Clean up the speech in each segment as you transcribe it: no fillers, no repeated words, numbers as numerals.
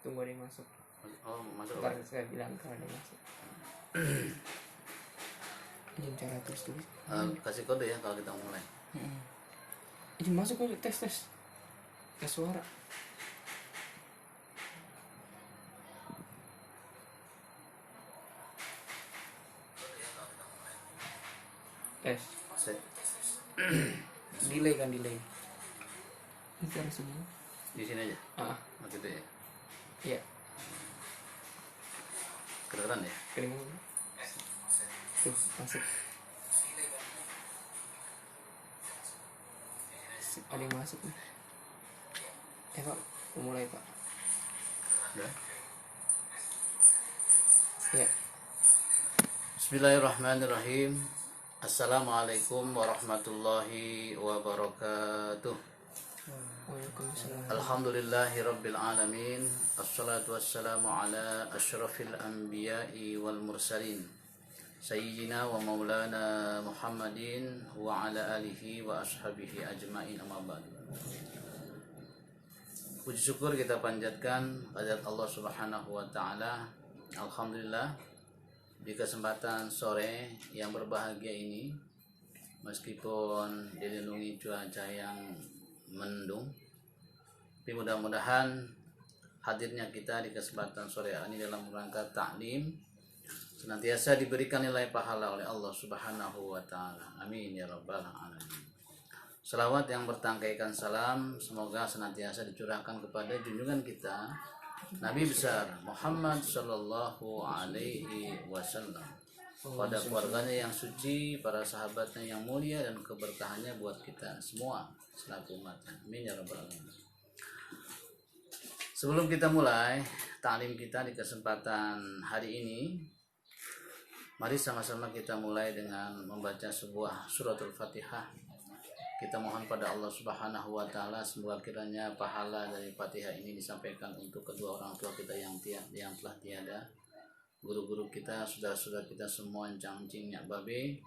Tunggu ada yang masuk. Oh, masuk. Ntar saya bilang kalau ada yang masuk. Ini cara tes tulis. Kasih kode ya kalau kita mulai. Ini masuk aja tes suara. Tes. Delay. Ini cara semua. Di sini aja. Gitu ya. Iya. Kedengeran ya? Kedengeran. Tuh, masuk. Ada yang masuk nih. Pak, mulai Pak. Ya. Ya. Bismillahirrahmanirrahim. Assalamualaikum warahmatullahi wabarakatuh. Alhamdulillahirabbil alamin. Assalatu wassalamu ala asyrafil anbiya'i wal mursalin. Sayyidina wa maulana Muhammadin wa ala alihi wa ashabihi ajma'in, amma ba'du. Puji syukur kita panjatkan kehadirat Allah Subhanahu wa taala. Alhamdulillah, di kesempatan sore yang berbahagia ini, meskipun dilindungi cuaca yang mendung, tapi mudah-mudahan hadirnya kita di kesempatan sore ini dalam rangka ta'lim senantiasa diberikan nilai pahala oleh Allah Subhanahu wa taala. Amin ya rabbal alamin. Salawat yang bertangkaikan salam semoga senantiasa dicurahkan kepada junjungan kita Nabi besar Muhammad sallallahu alaihi wasallam, pada keluarganya yang suci, para sahabatnya yang mulia, dan keberkahannya buat kita semua selaku umatnya. Amin ya rabbal alamin. Sebelum kita mulai ta'lim kita di kesempatan hari ini, mari sama-sama kita mulai dengan membaca sebuah suratul Fatihah. Kita mohon pada Allah Subhanahu wa taala semoga kiranya pahala dari Fatihah ini disampaikan untuk kedua orang tua kita yang telah tiada, guru-guru kita, saudara-saudara kita semua, encang-encing nyak babe,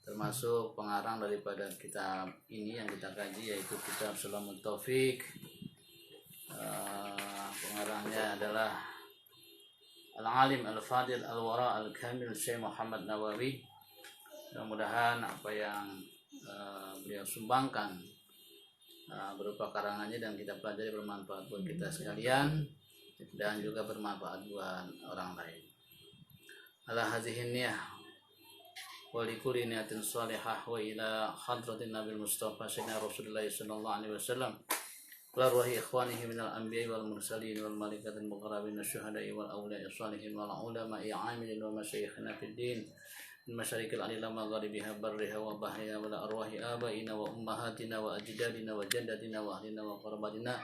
termasuk pengarang daripada kitab ini yang kita kaji, yaitu kitab Sulamut Taufik. Pengarangnya adalah Al-Alim Al-Fadil Al-Wara Al-Kamil Syekh Muhammad Nawawi. Mudah-mudahan apa yang beliau sumbangkan berupa karangannya dan kita pelajari bermanfaat buat kita sekalian dan juga bermanfaat buat orang lain. Ala hadhihi niyah wa likulli niyatin shalihah wa ila hadratin nabil mustafa sayyidina Rasulullah sallallahu alaihi wasallam wa ruhi ikhwanihi minal anbiya'i wal mursalin wal malaikatil muqarrabin wasyuhada'i wal awliya'i shalihin wal ulama'i 'amilin wa masyayikhina fid din من مشارق الأرض مغاربها برها وبحرها ولا أرواح آبائنا وأمهاتنا وأجدادنا وجداتنا وأهلنا وقراباتنا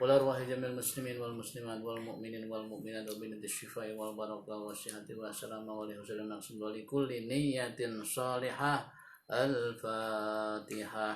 ولا أرواح جميع المسلمين والمسلمات والمؤمنين والمؤمنات وبنت الشفاء والبركة والصحة والسلامة ولحسن النصر ولكل نية صالحة. الفاتحة.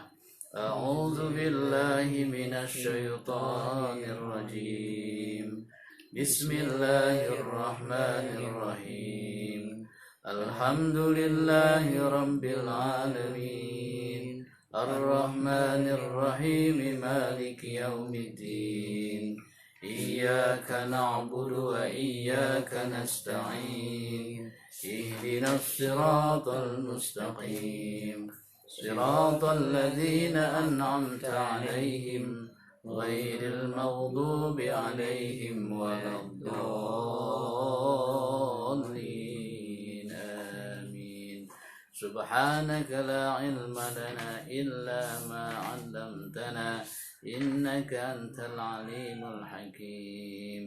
أعوذ بالله من الشيطان الرجيم. بسم الله الرحمن الرحيم. الحمد لله رب العالمين. الرحمن الرحيم مالك يوم الدين. إياك نعبد وإياك نستعين. اهدنا الصراط المستقيم. صراط الذين أنعمت عليهم غير المغضوب عليهم ولا الضالين. سبحانك لا علم لنا إلا ما علمتنا إنك أنت العليم الحكيم.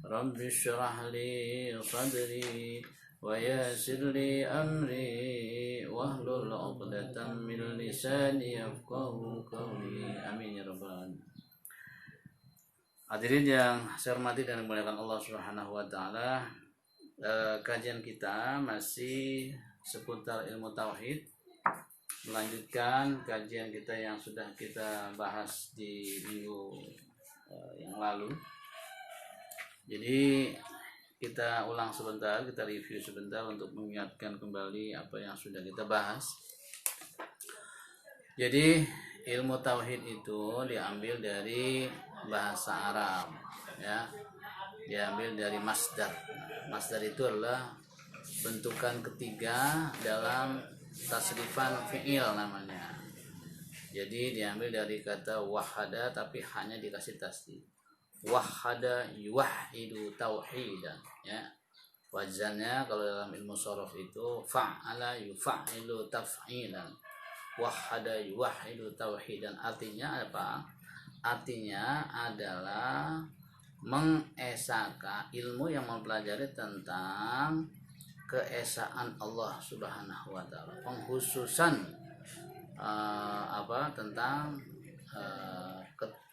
رب اشرح لي صدري ويسر لي أمري واحلل عقدة من لساني يفقهوا قولي. Amin ya rabbal alamin. Hadirin yang saya hormati dan dimuliakan Allah Subhanahu wa taala, kajian kita masih seputar ilmu tauhid, melanjutkan kajian kita yang sudah kita bahas di minggu yang lalu. Jadi kita ulang sebentar, kita review sebentar untuk mengingatkan kembali apa yang sudah kita bahas. Jadi ilmu tauhid itu diambil dari bahasa Arab. ya, diambil dari masdar. Masdar itu adalah bentukan ketiga dalam tasrifan fi'il namanya. Jadi diambil dari kata wahada tapi hanya dikasih tasdid. Wahada yuwahidu tauhidan, ya. Wazannya kalau dalam ilmu shorof itu fa'ala yufa'ilu taf'ilan. Wahada yuwahidu tauhidan, artinya apa? Artinya adalah mengesahkan ilmu yang mempelajari tentang keesaan Allah Subhanahu wa taala, pengkhususan tentang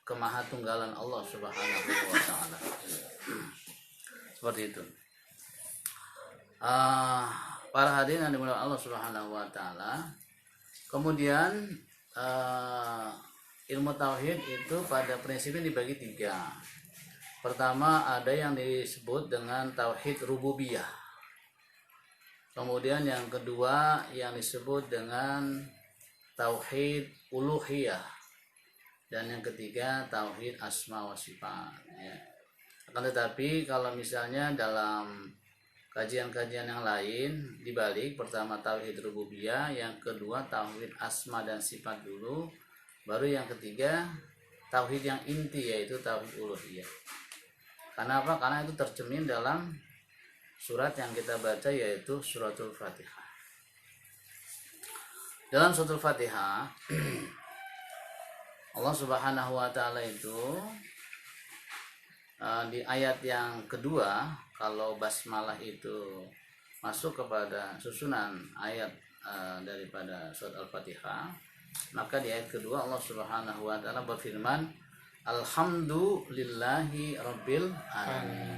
kemahatunggalan Allah Subhanahu wa taala. Seperti itu. Para hadirin yang dimuliakan Allah Subhanahu wa taala. Kemudian ilmu tauhid itu pada prinsipnya dibagi 3. Pertama ada yang disebut dengan tauhid rububiyah. Kemudian yang kedua yang disebut dengan tauhid uluhiyah. Dan yang ketiga tauhid asma wa sifat, ya. Akan tetapi kalau misalnya dalam kajian-kajian yang lain dibalik, pertama tauhid rububiyah, yang kedua tauhid asma dan sifat dulu, baru yang ketiga tauhid yang inti yaitu tauhid uluhiyah. Karena apa? Karena itu tercermin dalam surat yang kita baca yaitu suratul Fatihah. Dalam suratul Fatihah Allah Subhanahu wa taala itu di ayat yang kedua, kalau basmalah itu masuk kepada susunan ayat daripada surat Al-Fatihah, maka di ayat kedua Allah Subhanahu wa taala berfirman, alhamdulillahi rabbil alamin.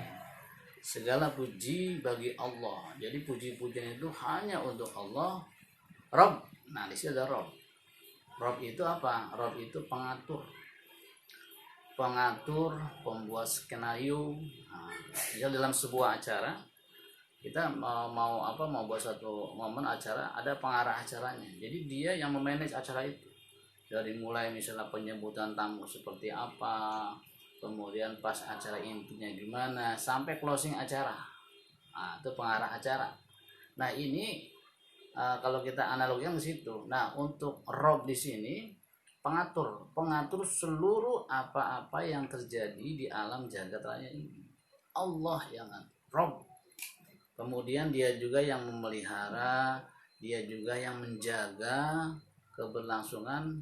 Segala puji bagi Allah. Jadi puji-pujian itu hanya untuk Allah. Rabb. Nah, di sini ada Rabb. Rabb itu apa? Rabb itu pengatur, pembuat skenario. Nah, misal dalam sebuah acara kita mau buat satu momen acara, ada pengarah acaranya. Jadi dia yang memanage acara itu. Dari mulai misalnya penyebutan tamu seperti apa, kemudian pas acara intinya gimana, sampai closing acara. Nah, itu pengarah acara. Nah, ini kalau kita analogikan ke situ. Nah, untuk Rob di sini pengatur seluruh apa-apa yang terjadi di alam jagat raya ini. Allah yang Rob. Kemudian dia juga yang memelihara, dia juga yang menjaga keberlangsungan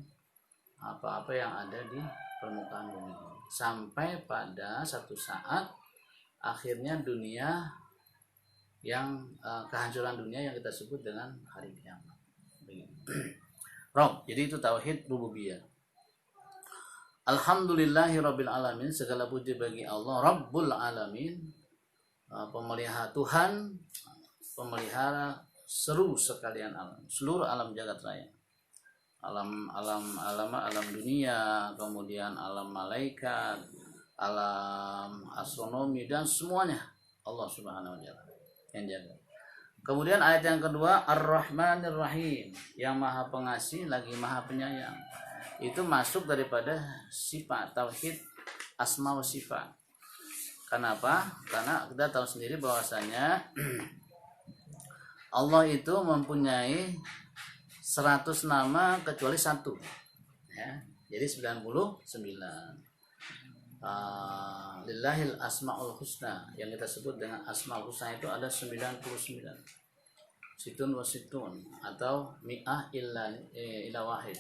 apa-apa yang ada di permukaan bumi sampai pada satu saat akhirnya dunia yang kehancuran dunia yang kita sebut dengan hari kiamat. Rob, jadi itu tauhid rububiyah. Alhamdulillahirabbil alamin, segala puji bagi Allah Rabbul alamin, pemelihara Tuhan, pemelihara seluruh sekalian alam, seluruh alam jagat raya. Alam dunia, kemudian alam malaikat, alam astronomi dan semuanya Allah Subhanahu wa taala yang jaga. Kemudian ayat yang kedua Ar-Rahmanir Rahim, yang Maha Pengasih lagi Maha Penyayang. Itu masuk daripada sifat tauhid asma wa sifat. Kenapa? Karena kita tahu sendiri bahwasanya Allah itu mempunyai 100 nama kecuali 1, ya. Jadi 99. Lillahil asmaul husna, yang kita sebut dengan asmaul husna itu ada 99. Situn wa situn atau mi'ah illa wahid.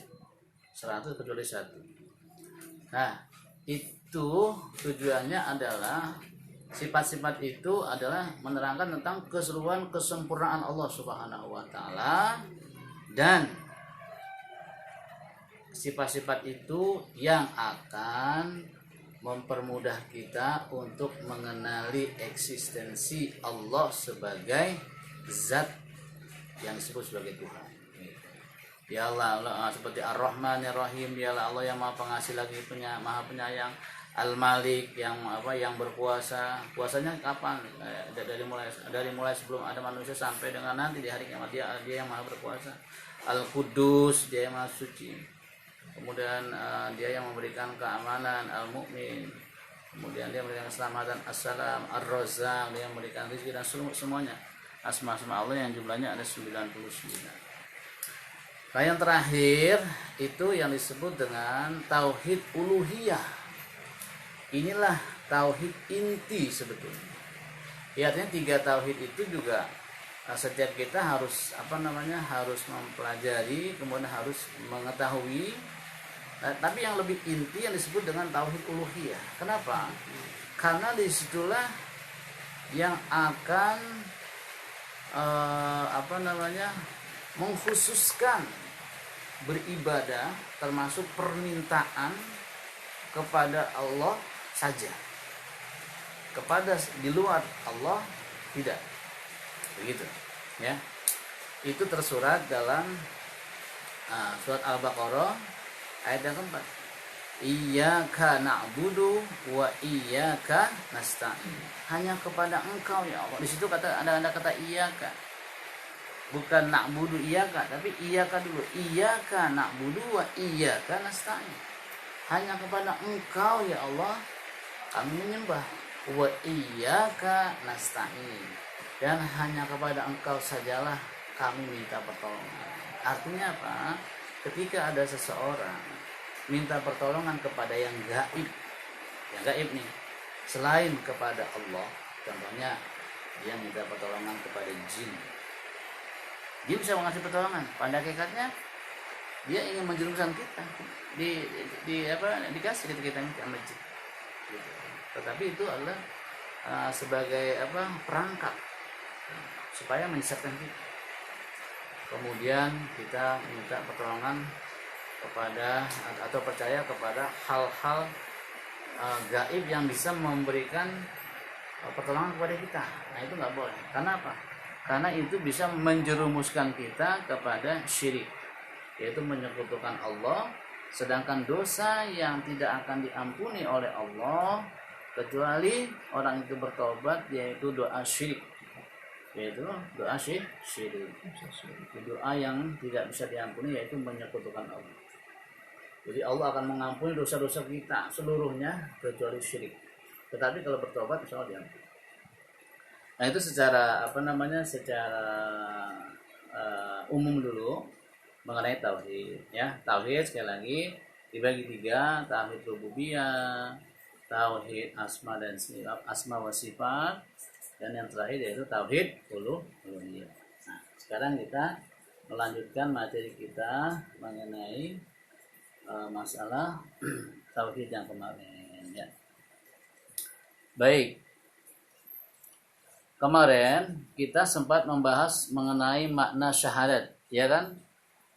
100 kecuali 1. Nah, itu tujuannya adalah sifat-sifat itu adalah menerangkan tentang keseluruhan kesempurnaan Allah Subhanahu wa taala, dan sifat-sifat itu yang akan mempermudah kita untuk mengenali eksistensi Allah sebagai zat yang disebut sebagai Tuhan. Ya Allah, seperti Ar-Rahmanir Rahim, dialah Allah yang Maha Pengasih lagi Maha Penyayang. Al-Malik, yang berkuasa. Kuasanya kapan? Dari mulai sebelum ada manusia sampai dengan nanti di hari kiamat, dia yang Maha berkuasa. Al-Qudus, dia yang Maha suci. Kemudian dia yang memberikan keamanan. Al-Mu'min, kemudian dia memberikan keselamatan, As-Salam, Ar-Razzaq, dia memberikan rezeki dan semuanya asma-asma Allah yang jumlahnya ada 99. Nah yang terakhir itu yang disebut dengan tauhid uluhiyah. Inilah tauhid inti sebetulnya. Ya, artinya 3 tauhid itu juga setiap kita harus harus mempelajari, kemudian harus mengetahui. Tapi yang lebih inti yang disebut dengan tauhid uluhiyah. Kenapa? Karena disitulah yang akan mengkhususkan beribadah, termasuk permintaan kepada Allah saja. Kepada di luar Allah tidak. Begitu, ya. Itu tersurat dalam surat Al-Baqarah ayat yang keempat. Iyyaka na'budu wa iyyaka nasta'in. Hanya kepada Engkau ya Allah. Di situ ada kata iyyaka. Bukan na'budu iyyaka, tapi iyyaka dulu. Iyyaka na'budu wa iyyaka nasta'in. Hanya kepada Engkau ya Allah kami menyembah. Wa iyyaka nasta'in. Dan hanya kepada Engkau sajalah kami minta pertolongan. Artinya apa? Ketika ada seseorang minta pertolongan kepada yang gaib nih, selain kepada Allah, contohnya dia minta pertolongan kepada jin bisa mengasih pertolongan. Pada hakikatnya dia ingin menjerumuskan kita dikasih kita minta masjid gitu. Tetapi itu adalah sebagai perangkap supaya menyesatkan kita. Kemudian kita minta pertolongan kepada atau percaya kepada hal-hal gaib yang bisa memberikan pertolongan kepada kita. Nah itu nggak boleh. Karena apa? Karena itu bisa menjerumuskan kita kepada syirik, yaitu menyekutukan Allah. Sedangkan dosa yang tidak akan diampuni oleh Allah kecuali orang itu bertobat, yaitu doa syirik. Yaitu doa syirik. Doa yang tidak bisa diampuni yaitu menyekutukan Allah. Jadi Allah akan mengampuni dosa-dosa kita seluruhnya kecuali syirik. Tetapi kalau bertobat insya Allah diampuni. Nah itu secara umum dulu mengenai tauhid. Ya, tauhid sekali lagi dibagi 3, tauhid rububiyah, tauhid asma dan sifat, asma wa sifat, dan yang terakhir yaitu tauhid uluhiyah. Nah, sekarang kita melanjutkan materi kita mengenai masalah tauhid yang kemarin, ya. Baik. Kemarin kita sempat membahas mengenai makna syahadat, ya kan?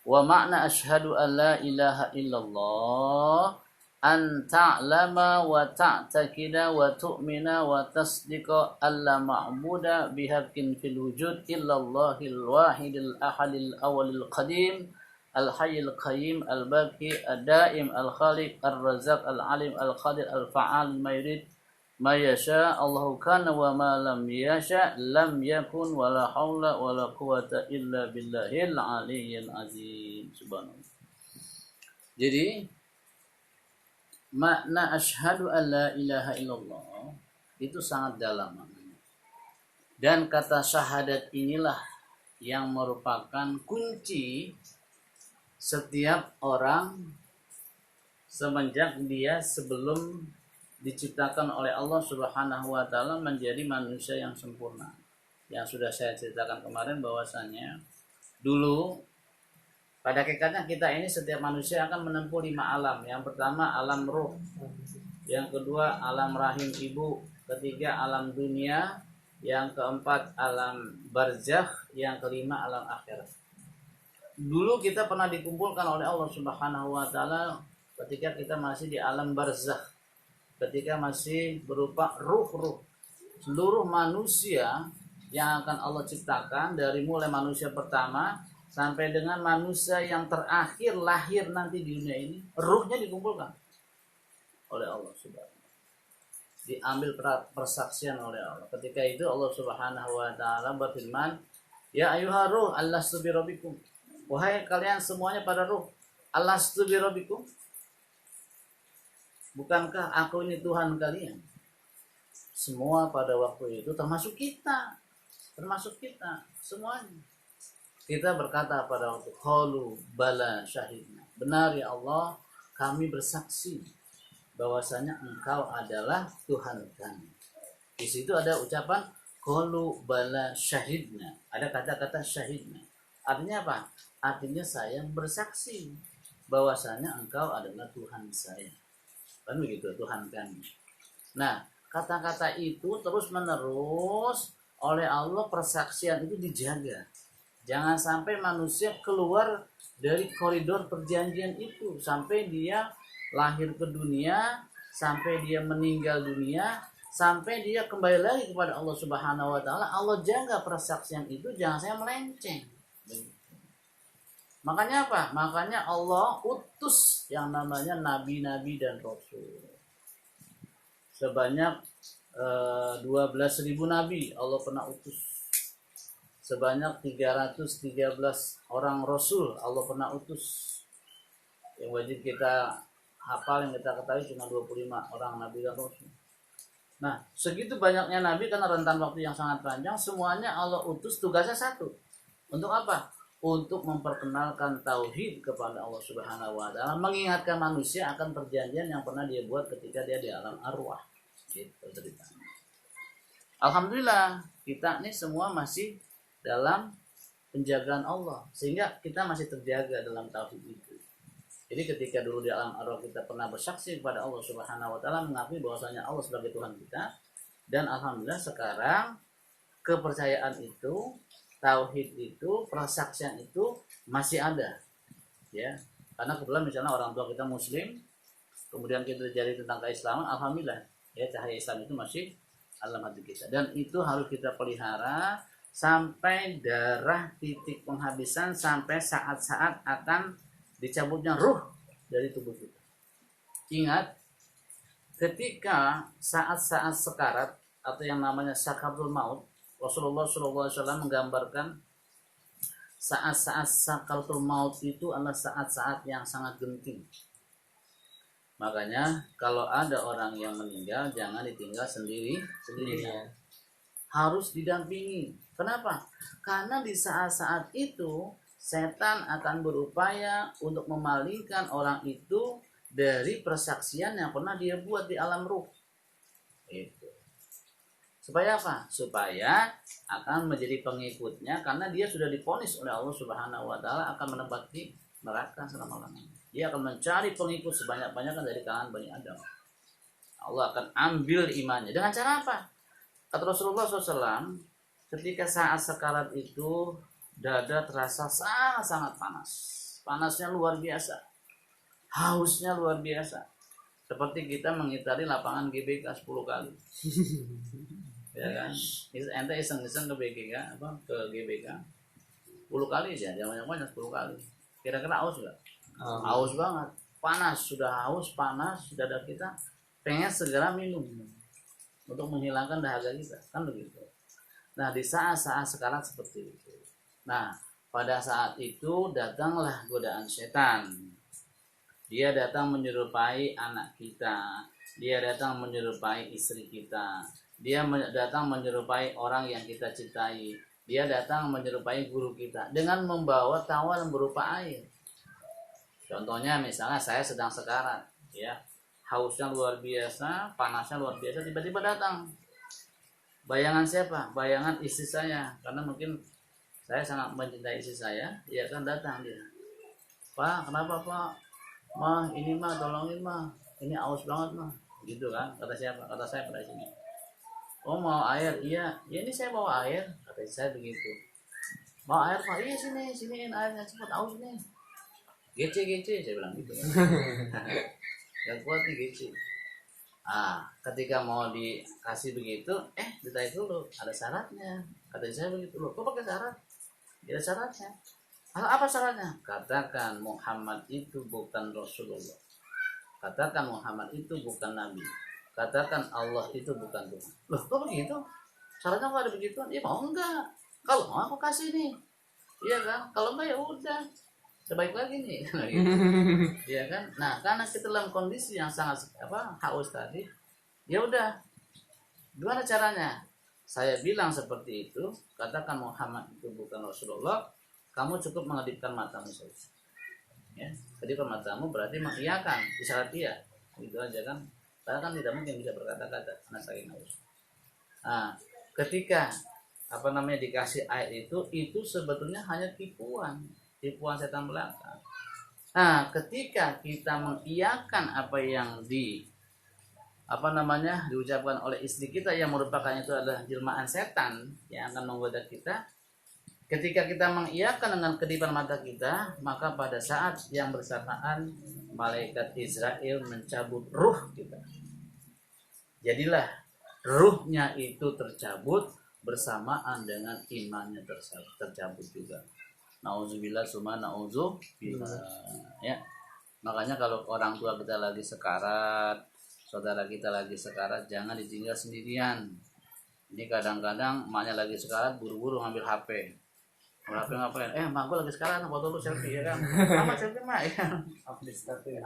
Wa makna asyhadu an la ilaha illallah an ta'lama wa ta'taqida wa tu'mina wa tasdiqa alla ma'buda bihaqqin fil wujud illallahil wahidil ahadil awwalil qadim al hayyul qayyum al baqi ad daim al khaliq ar razzaq al alim al qadir al fa'al ma yurid ma yasha Allahu kana wa ma lam yasha lam yakun wa la haula wa la quwata illa billahil aliyyil azim. Subhanallah. Jadi makna asyhadu an la ilaha illallah itu sangat dalam maknanya. Dan kata syahadat inilah yang merupakan kunci setiap orang semenjak dia sebelum diciptakan oleh Allah Subhanahu wa taala menjadi manusia yang sempurna. Yang sudah saya ceritakan kemarin bahwasanya dulu pada hakikatnya kita ini setiap manusia akan menempuh 5 alam. Yang pertama alam ruh, yang kedua alam rahim ibu, ketiga alam dunia, yang keempat alam barzakh, yang kelima alam akhirat. Dulu kita pernah dikumpulkan oleh Allah Subhanahu wa taala ketika kita masih di alam barzakh. Ketika masih berupa ruh-ruh, seluruh manusia yang akan Allah ciptakan dari mulai manusia pertama sampai dengan manusia yang terakhir lahir nanti di dunia ini, ruhnya dikumpulkan oleh Allah Subhanahu. Diambil persaksian oleh Allah. Ketika itu Allah Subhanahu wa taala berfirman, "Ya ayyuhar ruh, alastu bi rabbikum." Wahai kalian semuanya pada ruh, alastu bi rabbikum. bukankah aku ini Tuhan kalian? Semua pada waktu itu termasuk kita semuanya. Kita berkata pada waktu qalu bala syahidna, benar ya Allah, kami bersaksi bahwasanya Engkau adalah Tuhan kami. Di situ ada ucapan qalu bala syahidna, ada kata-kata syahidna. Artinya apa? Artinya saya bersaksi bahwasanya Engkau adalah Tuhan saya. Kan begitu, Tuhan kami. Nah, kata-kata itu terus menerus oleh Allah, persaksian itu dijaga. Jangan sampai manusia keluar dari koridor perjanjian itu sampai dia lahir ke dunia, sampai dia meninggal dunia, sampai dia kembali lagi kepada Allah Subhanahu wa taala. Allah jaga persaksian itu, jangan saya melenceng. Makanya apa? Makanya Allah utus yang namanya nabi-nabi dan rasul. Sebanyak 12.000 nabi Allah pernah utus. Sebanyak 313 orang rasul Allah pernah utus. Yang wajib kita hafal, yang kita ketahui cuma 25 orang nabi dan rasul. Nah, segitu banyaknya nabi karena rentan waktu yang sangat panjang, semuanya Allah utus tugasnya satu. Untuk apa? Untuk memperkenalkan tauhid kepada Allah Subhanahu wa taala, mengingatkan manusia akan perjanjian yang pernah dia buat ketika dia di alam arwah. Gitu ceritanya. Alhamdulillah, kita ini semua masih dalam penjagaan Allah, sehingga kita masih terjaga dalam tauhid itu. Jadi ketika dulu di alam arwah kita pernah bersaksi kepada Allah Subhanahu wa taala, mengakui bahwasanya Allah sebagai Tuhan kita, dan alhamdulillah sekarang kepercayaan itu, tauhid itu, persaksian itu masih ada. Ya. Karena kebetulan misalnya orang tua kita muslim, kemudian kita jadi tentang keislaman, alhamdulillah ya, cahaya Islam itu masih dalam hati kita, dan itu harus kita pelihara sampai darah titik penghabisan, sampai saat-saat akan dicabutnya ruh dari tubuh kita. Ingat, ketika saat-saat sekarat atau yang namanya sakaratul maut, Rasulullah SAW menggambarkan saat-saat sakaratul maut itu adalah saat-saat yang sangat genting. Makanya kalau ada orang yang meninggal, jangan ditinggal sendirian. Harus didampingi. Kenapa? Karena di saat-saat itu setan akan berupaya untuk memalingkan orang itu dari persaksian yang pernah dia buat di alam ruh. Itu. Supaya apa? Supaya akan menjadi pengikutnya, karena dia sudah divonis oleh Allah Subhanahu wa taala akan menempati neraka selama-lamanya. Dia akan mencari pengikut sebanyak-banyaknya dari kalangan Bani Adam. Allah akan ambil imannya. Dengan cara apa? Kata Rasulullah SAW, ketika saat sekarat itu dada terasa sangat-sangat panas. Panasnya luar biasa. Hausnya luar biasa. Seperti kita mengitari lapangan GBK 10 kali. Ya kan? Ente iseng-iseng ke GBK, ke GBK 10 kali aja, jangan banyak 10 kali. Kira-kira haus enggak? Haus banget. Panas, sudah haus, panas, dada kita pengen segera minum untuk menghilangkan dahaga kita, kan begitu. Nah, di saat-saat sekarang seperti itu. Nah, pada saat itu datanglah godaan setan. Dia datang menyerupai anak kita, dia datang menyerupai istri kita, dia datang menyerupai orang yang kita cintai, dia datang menyerupai guru kita dengan membawa tawar berupa air. Contohnya misalnya saya sedang sekarat, ya, hausnya luar biasa, panasnya luar biasa, tiba-tiba datang. Bayangan siapa? Bayangan istri saya, karena mungkin saya sangat mencintai istri saya, dia akan datang dia. Pak, kenapa Pak? Mah, ini mah tolongin mah, ini haus banget mah, gitu kan? Kata siapa? Kata saya pada sini. Oh mau air? Iya, ya ini saya bawa air, kata saya begitu. Mau air Pak? Iya siniin airnya, cepat haus nih. Gece, saya bilang gitu. Yang kuat nih gece. Ketika mau dikasih begitu, ditanya dulu, ada syaratnya. Kata saya begitu, loh, kok pakai syarat? Ada syaratnya. Apa syaratnya? Katakan Muhammad itu bukan Rasulullah. Katakan Muhammad itu bukan Nabi. Katakan Allah itu bukan Tuhan. Loh, kok begitu? Syaratnya kok ada begituan? Ya mau enggak? Kalau mau aku kasih nih. Iya kan? Kalau enggak ya udah. sebaik lagi nih gitu. Ya kan. Nah karena kita dalam kondisi yang sangat haus tadi, ya udah, gimana caranya? Saya bilang seperti itu, katakan Muhammad itu bukan Rasulullah, kamu cukup mengedipkan matamu saja. Ya, kedipkan matamu berarti mengiyakan, isyarat iya, gitu aja kan. Karena kan tidak mungkin bisa berkata-kata karena saking haus. Nah, ketika dikasih air itu sebetulnya hanya tipuan setan belaka. Nah, ketika kita mengiyakan apa yang diucapkan oleh istri kita yang merupakan itu adalah jelmaan setan yang akan menggoda kita. Ketika kita mengiyakan dengan kedipan mata kita, maka pada saat yang bersamaan malaikat Israel mencabut ruh kita. Jadilah ruhnya itu tercabut bersamaan dengan imannya tercabut juga. Nauzubillah summa nauzubillah. Ya. Makanya kalau orang tua kita lagi sekarat, saudara kita lagi sekarat, jangan ditinggal sendirian. Ini kadang-kadang emaknya lagi sekarat, buru-buru ngambil HP. Ngapain? Mak gue lagi sekarat, foto lu selfie ya kan? Sama selfie mak ya.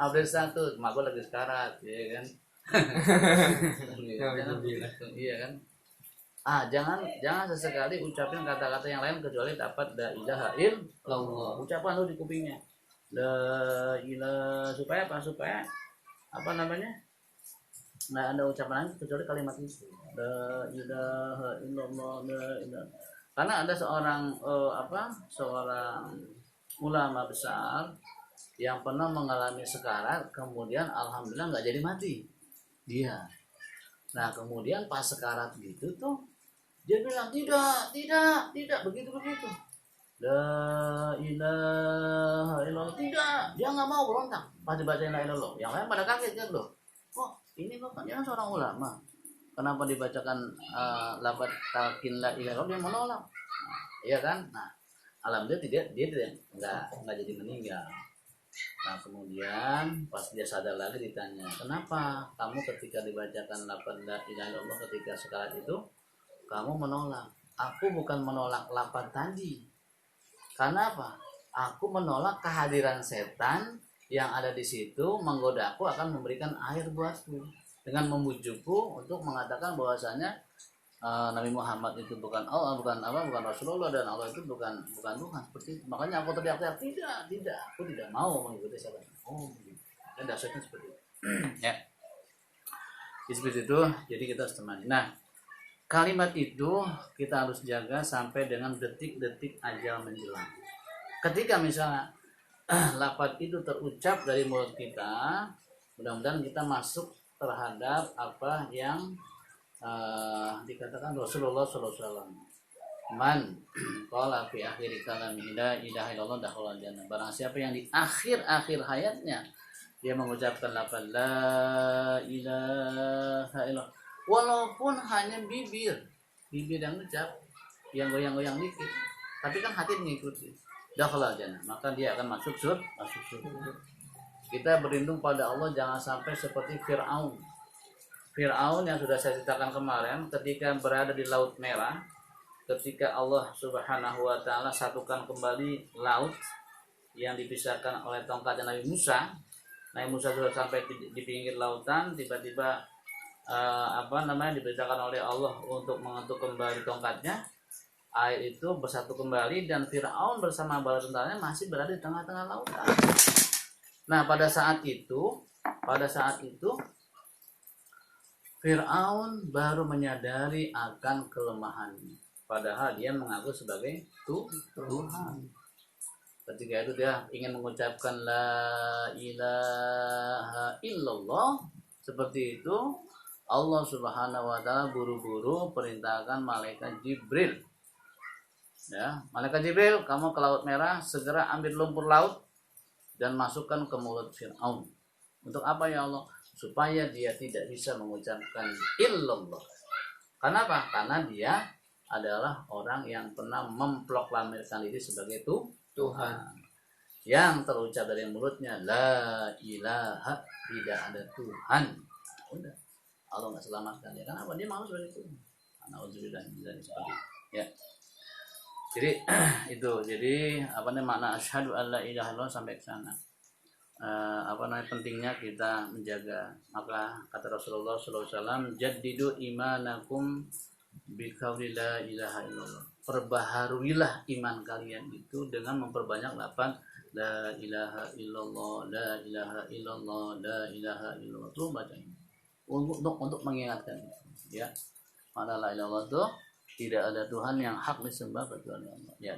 Update status, mak gue lagi sekarat, ya kan? Iya kan? Jangan sesekali ucapin kata-kata yang lain kecuali dapat la ilaha illallah. Ucapan lu di kupingnya. La ilaha supaya nggak ada ucapan lain kecuali kalimat itu. La ilaha illallah, la ilaha. Karena ada seorang ulama besar yang pernah mengalami sekarat, kemudian alhamdulillah nggak jadi mati dia. Nah kemudian pas sekarat gitu tuh dia bilang tidak begitu. La ilaha illallah, tidak, dia nggak mau berontak pas dibacain la ilaha illallah. Yang lain pada kaget kan loh, kok ini bapaknya seorang ulama, kenapa dibacakan lafaz talqin la ilaha illallah dia menolak, iya kan? Nah alhamdulillah dia nggak jadi meninggal. Nah kemudian pas dia sadar lagi ditanya, kenapa kamu ketika dibacakan lafaz la ilaha illallah ketika sekarat itu kamu menolak? Aku bukan menolak lafaz tadi. Karena apa? Aku menolak kehadiran setan yang ada di situ menggoda aku akan memberikan air buatku dengan membujukku untuk mengatakan bahwasanya Nabi Muhammad itu bukan Allah, bukan Rasulullah, dan Allah itu bukan Tuhan. Seperti itu. Makanya aku teriak-teriak, tidak, aku tidak mau mengikuti setan. Oh, begitu. Dan dasarnya seperti itu. Ya. Seperti itu. Jadi kita harus temani. Nah, kalimat itu kita harus jaga sampai dengan detik-detik ajal menjelang. Ketika misalnya lafaz itu terucap dari mulut kita, mudah-mudahan kita masuk terhadap apa yang dikatakan Rasulullah SAW. Man qala fi akhir kalamihi la ilaha illallah dakhala jannah. Barang siapa yang di akhir hayatnya dia mengucapkan lafaz la ilaha illallah, walaupun hanya bibir yang ucap, yang goyang-goyang dikit, tapi kan hati mengikuti, dakhala jannah, maka dia akan masuk surga. Kita berlindung pada Allah jangan sampai seperti Fir'aun yang sudah saya ceritakan kemarin, ketika berada di Laut Merah, ketika Allah Subhanahu wa taala satukan kembali laut yang dipisahkan oleh tongkatnya Nabi Musa. Nabi Musa sudah sampai di pinggir lautan, tiba-tiba diberitakan oleh Allah untuk mengetuk kembali tongkatnya. Air itu bersatu kembali dan Fir'aun bersama bala tentaranya masih berada di tengah-tengah lautan. Nah, pada saat itu Fir'aun baru menyadari akan kelemahannya, padahal dia mengaku sebagai Tuhan. Ketika itu dia ingin mengucapkan la ilaha illallah seperti itu, Allah Subhanahu wa taala buru-buru perintahkan malaikat Jibril. Ya, malaikat Jibril, kamu ke Laut Merah, segera ambil lumpur laut dan masukkan ke mulut Fir'aun. Untuk apa ya Allah? Supaya dia tidak bisa mengucapkan illallah. Kenapa? Karena dia adalah orang yang pernah memproklamirkan diri sebagai Tuhan. Yang terucap dari mulutnya la ilaha, tidak ada Tuhan. Udah, Allah nggak selamatkan dia. Kenapa? Dia mau seperti itu. Nauzubillah seperti itu. Ya. Jadi itu, jadi apa namanya makna asyhadu alla ilaha illallah sampai ke sana. Pentingnya kita menjaga. Maka kata Rasulullah SAW, jaddidu imanakum biqauli la ilaha illallah. Perbaharuilah iman kalian itu dengan memperbanyak lafaz la ilaha illallah, la ilaha illallah, la ilaha illallah. Itu bacanya untuk mengingatkan, ya. Mana la ilaha illallah itu tidak ada Tuhan yang hak disembah kecuali Allah, ya.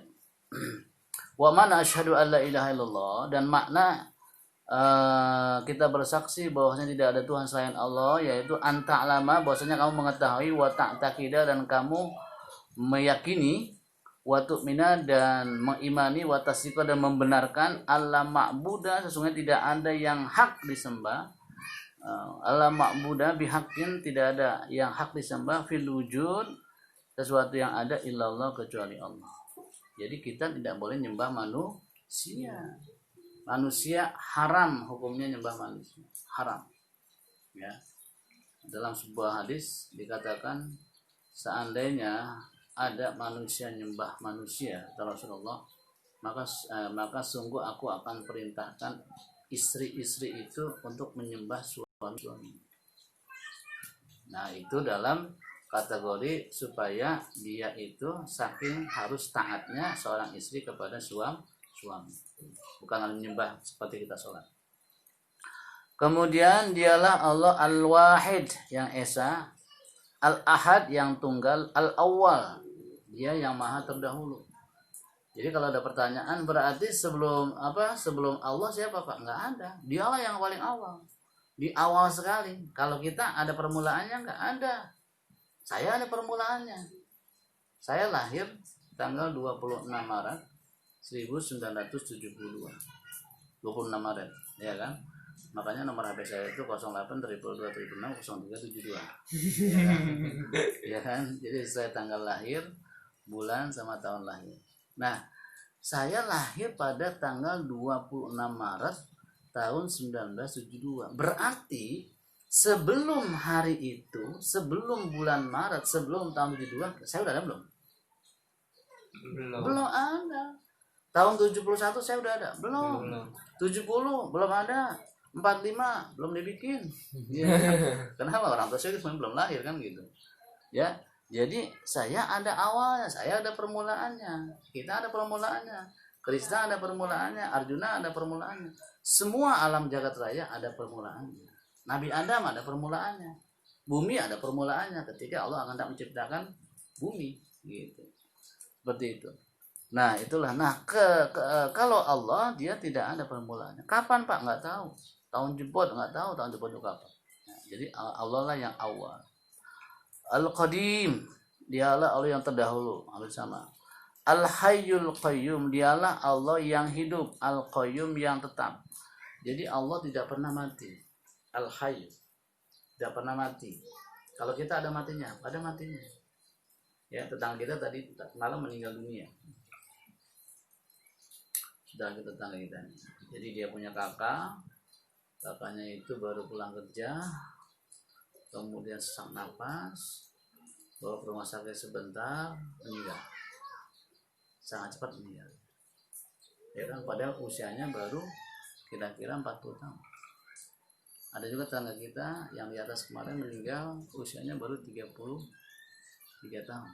Wa mana asyhadu alla ilaha illallah, dan makna kita bersaksi bahwasanya tidak ada Tuhan selain Allah, yaitu anta alama, bahwasanya kamu mengetahui, wa ta'taqida, dan kamu meyakini, wa tu'mina, dan mengimani, wa tasdiqa, dan membenarkan, alla ma'buda, sesungguhnya tidak ada yang hak disembah, alla ma'buda bihaqqin, tidak ada yang hak disembah, fil wujud, sesuatu yang ada, illallah, kecuali Allah. Jadi kita tidak boleh nyembah manusia. Manusia haram hukumnya nyembah manusia, haram, ya. Dalam sebuah hadis dikatakan, seandainya ada manusia nyembah manusia, kata Rasulullah, maka sungguh aku akan perintahkan istri-istri itu untuk menyembah suami-suami. Nah, itu dalam kategori supaya dia itu saking harus taatnya seorang istri kepada suami, bukan menyembah seperti kita sholat. Kemudian dialah Allah Al-Wahid yang esa, Al-Ahad yang tunggal, Al-Awwal, dia yang maha terdahulu. Jadi kalau ada pertanyaan, berarti sebelum Allah siapa Pak? Enggak ada. Dialah yang paling awal. Di awal sekali. Kalau kita ada permulaannya, enggak ada. Saya ada permulaannya. Saya lahir tanggal 26 Maret 1972, 26 Maret, ya kan? Makanya nomor HP saya itu 08-226-0372, ya kan? Jadi saya tanggal lahir, bulan sama tahun lahir. Nah, saya lahir pada tanggal 26 Maret tahun 1972. Berarti sebelum hari itu, sebelum bulan Maret, sebelum tahun 72, saya udah ada belum? Belum ada. Tahun 71 saya udah ada? Belum. 70 belum ada. 45 belum dibikin. Ya. Kenapa? Orang tua saya belum lahir kan gitu. Ya. Jadi saya ada awalnya, saya ada permulaannya. Kita ada permulaannya. Krishna ada permulaannya, Arjuna ada permulaannya. Semua alam jagat raya ada permulaannya. Nabi Adam ada permulaannya. Bumi ada permulaannya ketika Allah akan menciptakan bumi gitu. Seperti itu. Nah, itulah. Nah, kalau Allah dia tidak ada permulaannya. Kapan Pak? Nggak tahu. Tahun jebot nggak tahu, tahun jebot itu kapan. Nah, jadi Allah lah yang awal. Al-Qadim, dialah Allah yang terdahulu, hampir sama. Al-Hayyul Qayyum, dialah Allah yang hidup, Al-Qayyum yang tetap. Jadi Allah tidak pernah mati. Al-Hayy, tidak pernah mati. Kalau kita ada matinya, ada matinya. Ya, tetangga kita tadi malam meninggal dunia. Sudah kita tetangga kita. Jadi dia punya kakaknya itu baru pulang kerja, kemudian sesak napas, bawa ke rumah sakit sebentar, meninggal. Sangat cepat meninggal. Ya kan, padahal usianya baru kira-kira 40 tahun. Ada juga tetangga kita yang di atas kemarin meninggal, usianya baru 33 tahun.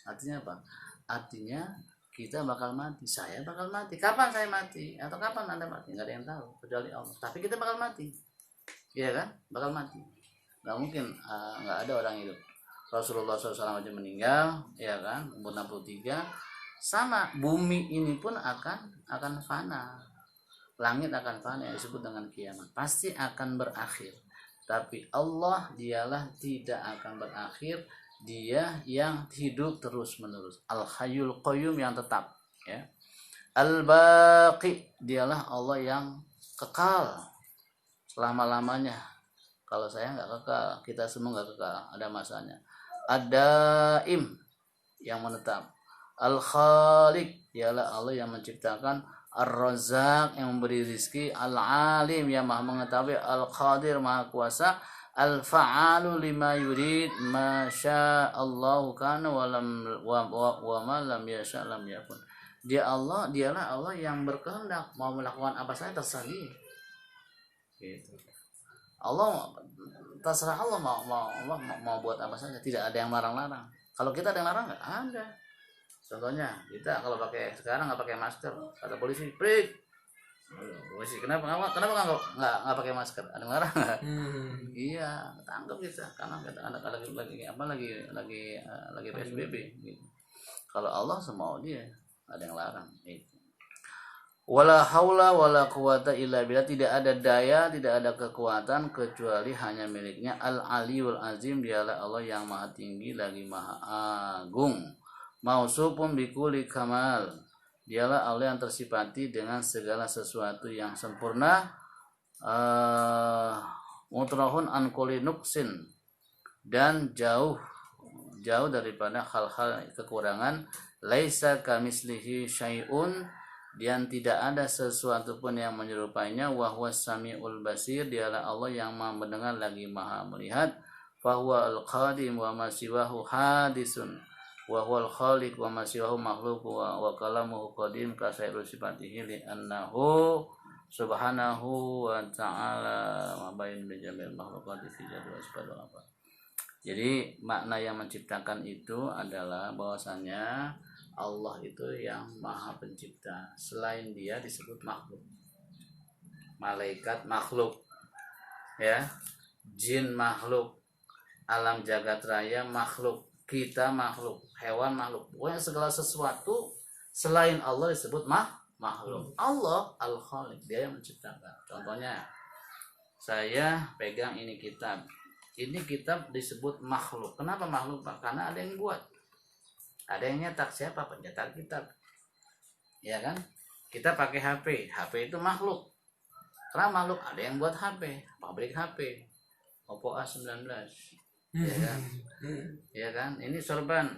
Artinya apa? Artinya kita bakal mati, saya bakal mati. Kapan saya mati? Atau kapan Anda mati? Nggak ada yang tahu kecuali Allah. Tapi kita bakal mati, iya kan? Bakal mati. Nggak mungkin nggak ada orang hidup. Rasulullah SAW aja meninggal, ya kan? Umur 63. Sama, bumi ini pun akan fana. Langit akan fana, yang disebut dengan kiamat. Pasti akan berakhir. Tapi Allah dialah tidak akan berakhir. Dia yang hidup terus menerus. Al-Hayyul Qayyum yang tetap, ya. Al-Baqi, dialah Allah yang kekal selama-lamanya. Kalau saya nggak kekal, kita semua nggak kekal, ada masanya. Ad-Daim, yang menetap. Al-Khaliq, dialah Allah yang menciptakan. Ar-Razzaq, yang memberi rizki. Al-Alim, yang maha mengetahui. Al-Qadir, maha kuasa. al-fa'alu lima yurid ma sya'allahu kana wa ma lam yasha' lam yakun. Dialah Allah yang berkehendak, mau melakukan apa saja terserah dia. Gitu. Allah terserah Allah mau buat apa saja, tidak ada yang larang-larang. Kalau kita ada yang larang nggak ada. Contohnya kita kalau sekarang nggak pakai masker, kata polisi, "Break." Polisi, kenapa nggak pakai masker? Ada yang larang nggak? Iya, tangkap kita karena kita lagi PSBB. Gitu. Kalau Allah semau dia, ada yang larang. Gitu. Wala haula wala quwata illa billah, tidak ada daya, tidak ada kekuatan kecuali hanya miliknya. Al-Aliyul Azim, dialah Allah yang maha tinggi lagi maha agung. Mausufun bikulli kamal, dialah Allah yang tersifati dengan segala sesuatu yang sempurna. Mutrahun an kulli nuqsin, dan jauh daripada hal-hal kekurangan. Laisa kamislihi syai'un, dan tidak ada sesuatu pun yang menyerupainya. Wa huwas samiul basir, dialah Allah yang maha mendengar lagi maha melihat. Fa huwa al-qadim wa ma siwahu hadisun wa huwal khaliq wa ma siwahu makhluq wa kalamuhu qadim ka sairul sifatihi li annahu subhanahu wa ta'ala ma bain bi jamil makhluqati fi jadwal sifat apa. Jadi makna yang menciptakan itu adalah bahwasanya Allah itu yang maha pencipta. Selain dia disebut makhluk. Malaikat makhluk, ya, jin makhluk, alam jagat raya makhluk, kita makhluk, hewan makhluk. Pokoknya segala sesuatu selain Allah disebut makhluk. Allah al-Khaliq, dia yang menciptakan. Contohnya saya pegang ini kitab. Ini kitab disebut makhluk. Kenapa makhluk, Pak? Karena ada yang buat. Ada yang nyetak. Siapa pencetak kitab? Ya kan? Kita pakai HP. HP itu makhluk. Karena makhluk, ada yang buat HP, pabrik HP. Oppo A19. Ya kan? Ya kan? Ini sorban.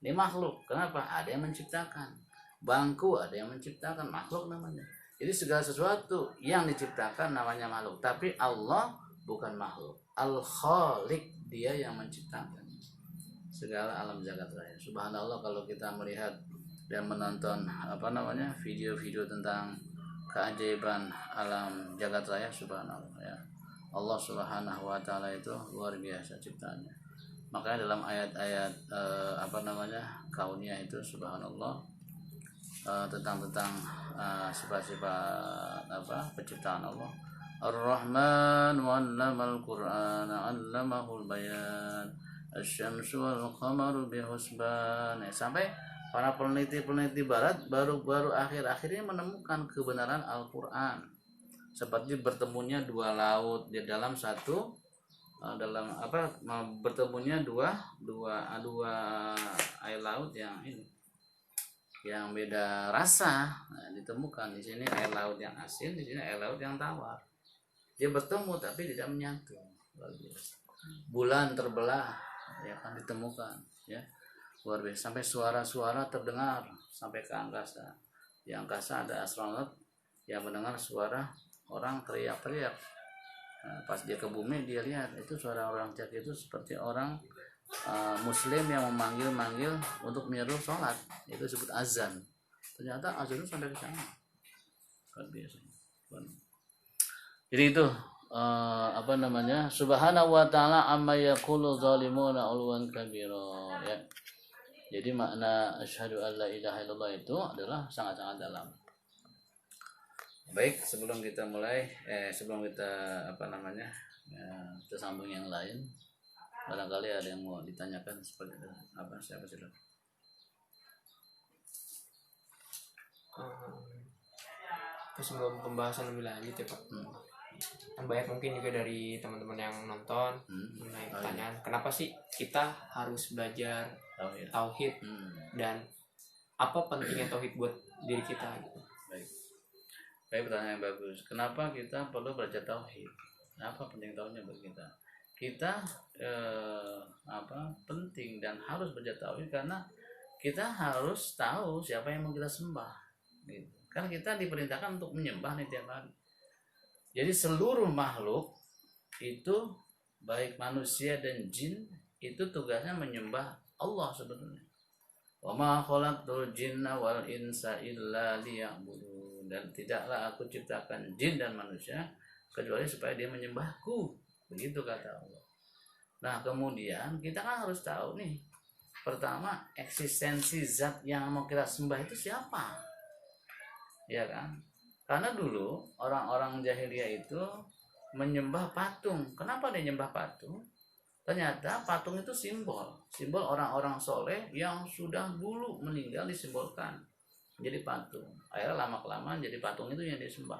Ini makhluk. Kenapa? Ada yang menciptakan. Bangku ada yang menciptakan, makhluk namanya. Jadi segala sesuatu yang diciptakan namanya makhluk. Tapi Allah bukan makhluk. Al-Khaliq, dia yang menciptakan segala alam jagat raya. Subhanallah, kalau kita melihat dan menonton video-video tentang keajaiban alam jagat raya, subhanallah ya. Allah Subhanahu wa taala itu luar biasa ciptaannya. Makanya dalam ayat-ayat kauniyah itu subhanallah, tentang sifat-sifat penciptaan Allah. Ar-Rahman 'allamal Qur'an 'allamahul bayan asy-syamsu wal qamaru bihusban. Sampai para peneliti barat baru akhir-akhir ini menemukan kebenaran Al-Qur'an. Seperti bertemunya dua laut di dalam satu bertemunya dua air laut yang beda rasa. Nah, ditemukan di sini air laut yang asin, di sini air laut yang tawar. Dia bertemu tapi tidak menyatu. Bulan terbelah, ya kan, ditemukan, ya, luar biasa. Sampai suara-suara terdengar sampai ke angkasa. Di angkasa ada astronot yang mendengar suara orang teriak-teriak. Nah, pas dia ke bumi dia lihat itu suara orang teriak itu seperti orang Muslim yang memanggil untuk menyeru sholat. Itu disebut azan. Ternyata azan itu sampai ke sana. Luar biasa. Jadi itu subhanahu wa ta'ala amma yaqulu zalimuna ulwan kabira, ya. Jadi makna asyhadu alla ilaha illallah itu adalah sangat-sangat dalam. Baik, sebelum kita kita sambung yang lain, barangkali ada yang mau ditanyakan seperti apa, siapa sih? Sebelum pembahasan lebih lanjut ya Pak, kan banyak mungkin juga dari teman-teman yang nonton mengenai pertanyaan, kenapa sih kita harus belajar tauhid dan apa pentingnya tauhid buat diri kita gitu. Baik, pertanyaan yang bagus. Kenapa kita perlu belajar tauhid? Apa penting tauhidnya buat kita? Kita penting dan harus belajar tauhid karena kita harus tahu siapa yang mau kita sembah. Gitu. Kan kita diperintahkan untuk menyembah nih tiap hari. Jadi seluruh makhluk itu baik manusia dan jin itu tugasnya menyembah Allah sebetulnya. Wa ma khalaqtul jinna wal insa illa liya'budun, dan tidaklah aku ciptakan jin dan manusia kecuali supaya dia menyembahku, begitu kata Allah. Nah kemudian kita kan harus tahu nih, pertama eksistensi zat yang mau kita sembah itu siapa, ya kan? Karena dulu orang-orang jahiliyah itu menyembah patung. Kenapa dia menyembah patung? Ternyata patung itu simbol orang-orang soleh yang sudah dulu meninggal disimbolkan jadi patung. Akhirnya lama-kelamaan jadi patung itu yang disembah.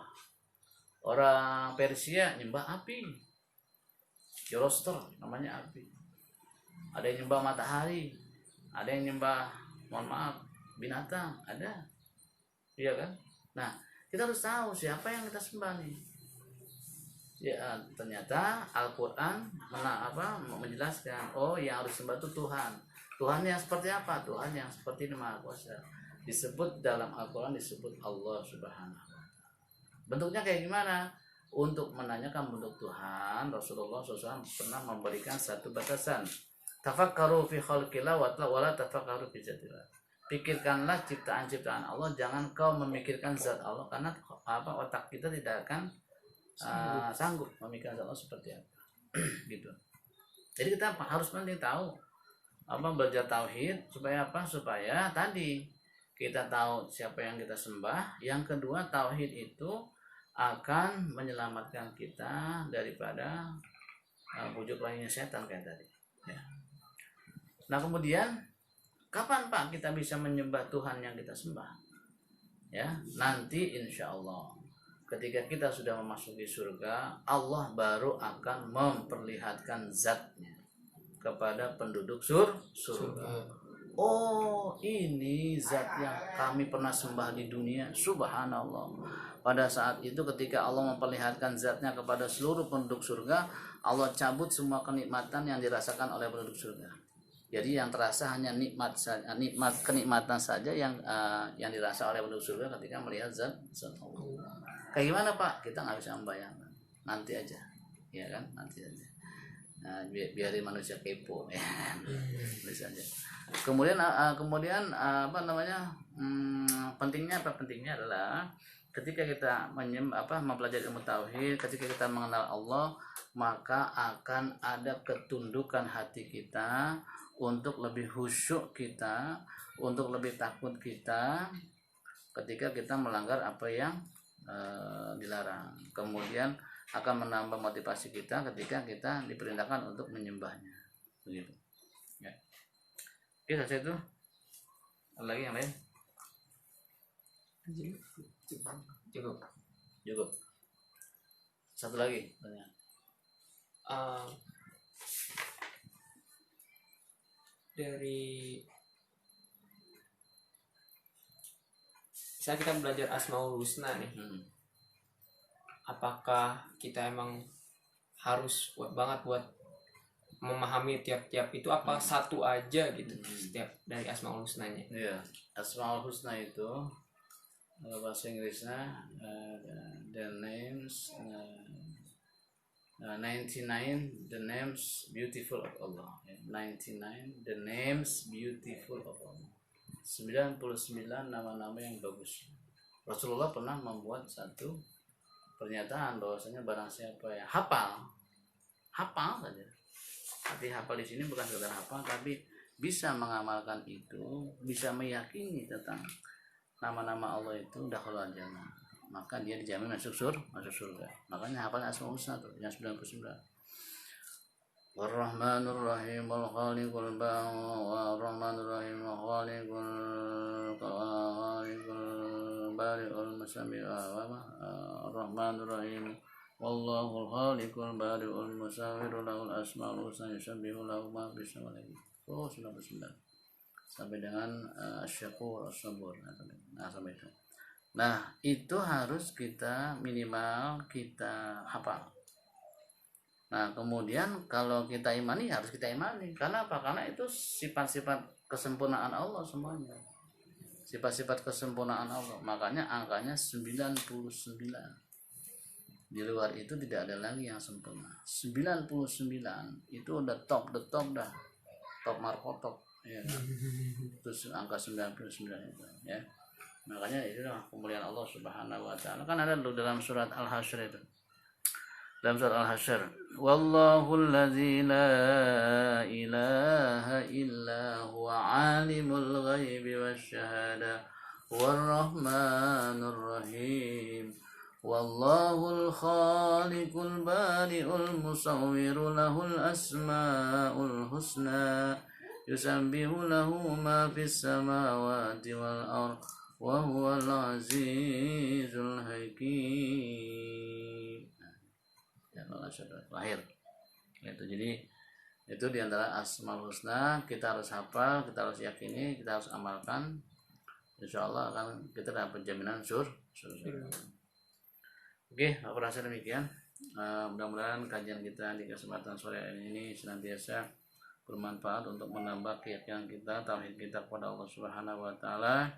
Orang Persia nyembah api, Zoroaster namanya api. Ada yang nyembah matahari, ada yang nyembah, mohon maaf, binatang, ada, iya kan? Nah kita harus tahu siapa yang kita sembah nih. Ya, ternyata Al-Quran menjelaskan, oh yang harus sembah itu Tuhan. Tuhan yang seperti apa? Tuhan yang seperti ini Maha Kuasa. Disebut dalam Al-Quran, disebut Allah Subhanahu wa Ta'ala. Bentuknya kayak gimana? Untuk menanyakan bentuk Tuhan, Rasulullah SAW pernah memberikan satu batasan. Tafakkaru fi khalqillah wa la tafakkaru fi zatillah. Pikirkanlah ciptaan-ciptaan Allah, jangan kau memikirkan zat Allah, karena otak kita tidak akan sanggup memikirkan Allah seperti apa. Gitu. Jadi kita harus penting tahu belajar tauhid supaya apa? Supaya tadi kita tahu siapa yang kita sembah. Yang kedua, tauhid itu akan menyelamatkan kita daripada bujuk lainnya setan kayak tadi. Ya. Nah kemudian kapan Pak kita bisa menyembah Tuhan yang kita sembah? Ya, nanti insya Allah ketika kita sudah memasuki surga, Allah baru akan memperlihatkan zatnya kepada penduduk surga. Oh, ini zat yang kami pernah sembah di dunia. Subhanallah. Pada saat itu ketika Allah memperlihatkan zatnya kepada seluruh penduduk surga, Allah cabut semua kenikmatan yang dirasakan oleh penduduk surga. Jadi yang terasa hanya kenikmatan saja yang dirasa oleh penduduk surga ketika melihat zat Allah. Kayak gimana Pak? Kita nggak bisa membayangkan. Nanti aja, ya kan? Nanti aja. Nah, biarin manusia kepo, ya. Bisa aja. Kemudian pentingnya adalah ketika kita mempelajari ilmu tauhid, ketika kita mengenal Allah, maka akan ada ketundukan hati kita untuk lebih khusyuk kita, untuk lebih takut kita ketika kita melanggar apa yang dilarang. Kemudian akan menambah motivasi kita ketika kita diperintahkan untuk menyembahnya. Begitu. Ya. Oke, selesai itu. Ada lagi yang lain? Cukup. Satu lagi tanya. Dari misalnya kita belajar Asmaul Husna nih, apakah kita emang harus kuat banget buat memahami tiap-tiap itu, apa satu aja gitu setiap dari Asmaul Husnanya? Iya, Asmaul Husna itu bahasa Inggrisnya the names 99 the names beautiful of Allah. 99 the names beautiful of Allah. 99 nama-nama yang bagus. Rasulullah pernah membuat satu pernyataan bahwasanya barang siapa yang hafal saja. Arti hafal di sini bukan sekedar hafal, tapi bisa mengamalkan itu, bisa meyakini tentang nama-nama Allah itu dakhala jannah, maka dia dijamin masuk surga. Makanya hafal Asmaul Husna tuh yang 99. Ar-Rahmanur Rahim Al-Khaliqul Ar-Rahmanur Rahim Al-Khaliqul Bari'ul Musawwir Ar-Rahmanur Rahim Wallahul Khaliqul Bari'ul Musawwir Lahul Asmaul Husna yusabbihu lahu ma fis samawati. Oh, 99 sampai dengan Asy-Syakur As-Sabur. Nah, sampai itu. Nah, itu harus kita minimal kita hafal. Nah, kemudian kalau kita imani, harus kita imani. Karena apa? Karena itu sifat-sifat kesempurnaan Allah semuanya. Sifat-sifat kesempurnaan Allah. Makanya angkanya 99. Di luar itu tidak ada lagi yang sempurna. 99 itu udah top the top dah. Top markotop ya. Terus angka 99 itu ya. Makanya itulah kemuliaan Allah Subhanahu wa taala. Kan ada dalam surat Al-Hasyr itu. Dalam surat Al-Hasyr, wallahu allazi la ilaha illa huwa alimul ghaibi wasyahada warrahmanur rahim. Wallahul khaliqul bari'ul musawwiru lahul asma'ul husna yusabbihu lahu ma fis samawati wal ardh wa huwal azizul hakim. Ya, lahir. Itu jadi itu diantara asmaul husna kita harus hafal, kita harus yakini, kita harus amalkan. Insya Allah akan kita dapat jaminan surga. Oke, aku rasa demikian. Mudah-mudahan kajian kita di kesempatan sore ini senantiasa bermanfaat untuk menambah keyakinan kita, tauhid kita kepada Allah Subhanahu wa taala.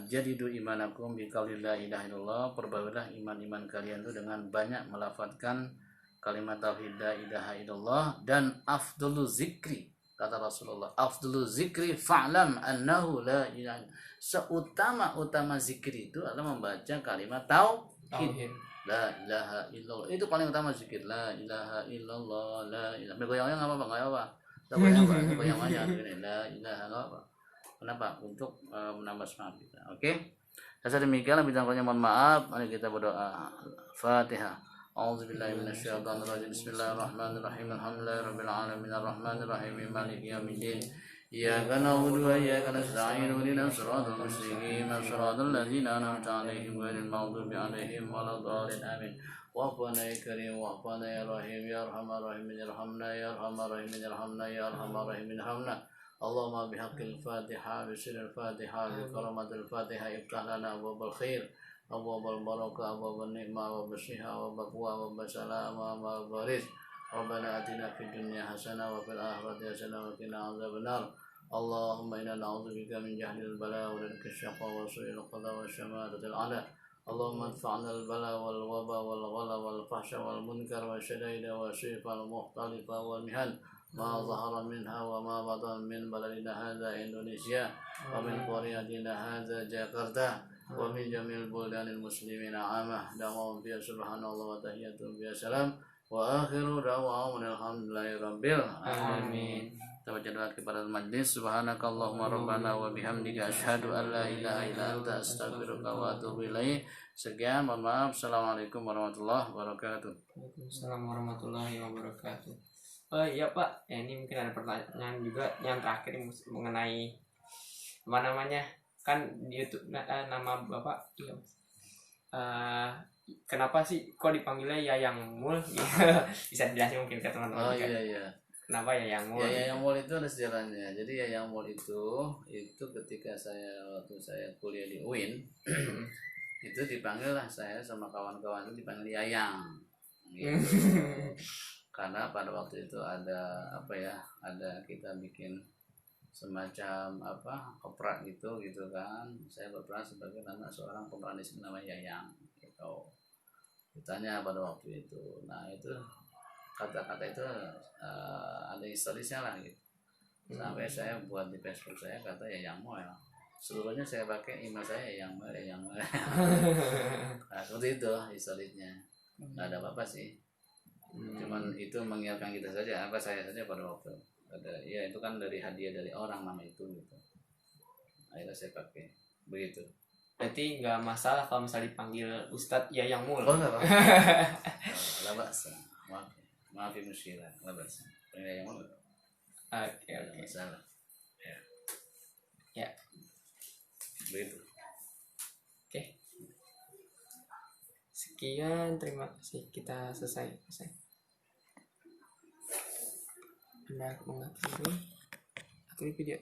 Jadidu imanakum bi qauli la ilaha illallah, perbaikilah iman kalian itu dengan banyak melafadzkan kalimat tauhid la ilaha illallah. Dan afdalu zikri, kata Rasulullah, afdalu zikri fa'lam annahu la ilaha, seutama zikir itu adalah membaca kalimat tauhid. La ilaha illallah, itu paling utama zikir. La ilaha illallah, la ilaha. Goyangnya enggak apa-apa, enggak apa-apa. Goyang aja gini, la ilaha illallah. Kenapa? Untuk menambah semangat kita. Oke. Saya demikian, lebih kurangnya mohon maaf. Mari kita berdoa. Fatihah. A'udzubillahi minasyaitonir rajim. Bismillahirrahmanirrahim. Alhamdulillahirabbil alamin arrahmanir rahim maliki yaumiddin. Iyyaka na'budu wa iyyaka nasta'in. Ihdinas siratal mustaqim. Shiratal ladzina an'amta 'alaihim ghairil maghdubi 'alaihim waladdallin. Amin. Wa'fana ya karim, wa'fana ya rahim, ya arhamar rahimin, irhamna ya arhamar rahimin, irhamna ya arhamar rahimin, irhamna. Allahumma bihaqqil Fatiha, bisirril Fatiha, bi karamatil Fatiha, iftah lana abwabal khair, abwabal barakah, abwabal ni'mah, wa basyiha, wa baqwa, wa basalama, wa baris. Rabbana atina fid dunya hasanah wa fil akhirati hasanah wa qina adzabannar. Allahumma inna na'udzubika min jahdil bala wa darkis syaqwa wa su'il qada wa syamatatil a'la. Allahumma adfa'na al-bala wal waba wal ghala wal fahsya wal munkar wa syadaida wa syifal muhtalifa wal mihan. ما ظهر منها وما بطن من بلدنا هذا إندونيسيا ومن قريتنا هذا جاكرتا ومن جميع البلدان المسلمين عامة دعواهم فيها سبحان الله وتحياتهم فيها سلام وآخر دعواهم الحمد لله رب العالمين. Kita baca doa kepada majlis. Subhanakallahumma rabbana wa bihamdika asyhadu an la ilaha illa anta astaghfiruka wa atubu ilaik. Sekian, mohon maaf. Assalamualaikum warahmatullahi wabarakatuh. Waalaikumsalam warahmatullahi wabarakatuh. Oh iya Pak, ya, ini mungkin ada pertanyaan juga yang terakhir mengenai apa namanya, kan di YouTube nama Bapak iya, kenapa sih kok dipanggilnya Yayang Mul? Bisa dijelasin mungkin ke teman-teman. Oh iya. Kenapa Yayang Mul? Yayang Mul itu ada sejarahnya. Jadi Yayang Mul itu ketika waktu saya kuliah di UIN itu dipanggil lah, saya sama kawan-kawan itu dipanggil Yayang. Gitu. Karena pada waktu itu ada kita bikin semacam kopra gitu kan. Saya berperan sebagai seorang pemeran di sini namanya Yayang gitu. Ditanya pada waktu itu. Nah, itu kata-kata itu ada historisnya lah gitu. Sampai saya buat di Facebook saya kata Yayang Mul. Seluruhnya saya pakai email saya Yayang Mul. Nah, seperti itu historisnya. Nggak ada apa-apa sih. Cuman itu mengingatkan kita saja, saya saja pada waktu ada, ya itu kan dari hadiah dari orang nama itu gitu. Akhirnya saya pakai begitu. Berarti nggak masalah kalau misalnya dipanggil Ustadz Yayang Mul. Oh nggak apa. Lah bahasa. Maaf ya musyilah. Lah bahasa. Yayang Mul. Oke. Masalah. Ya. Begitu. Oke. Sekian, terima kasih. Kita selesai. Anda mengakhiri video.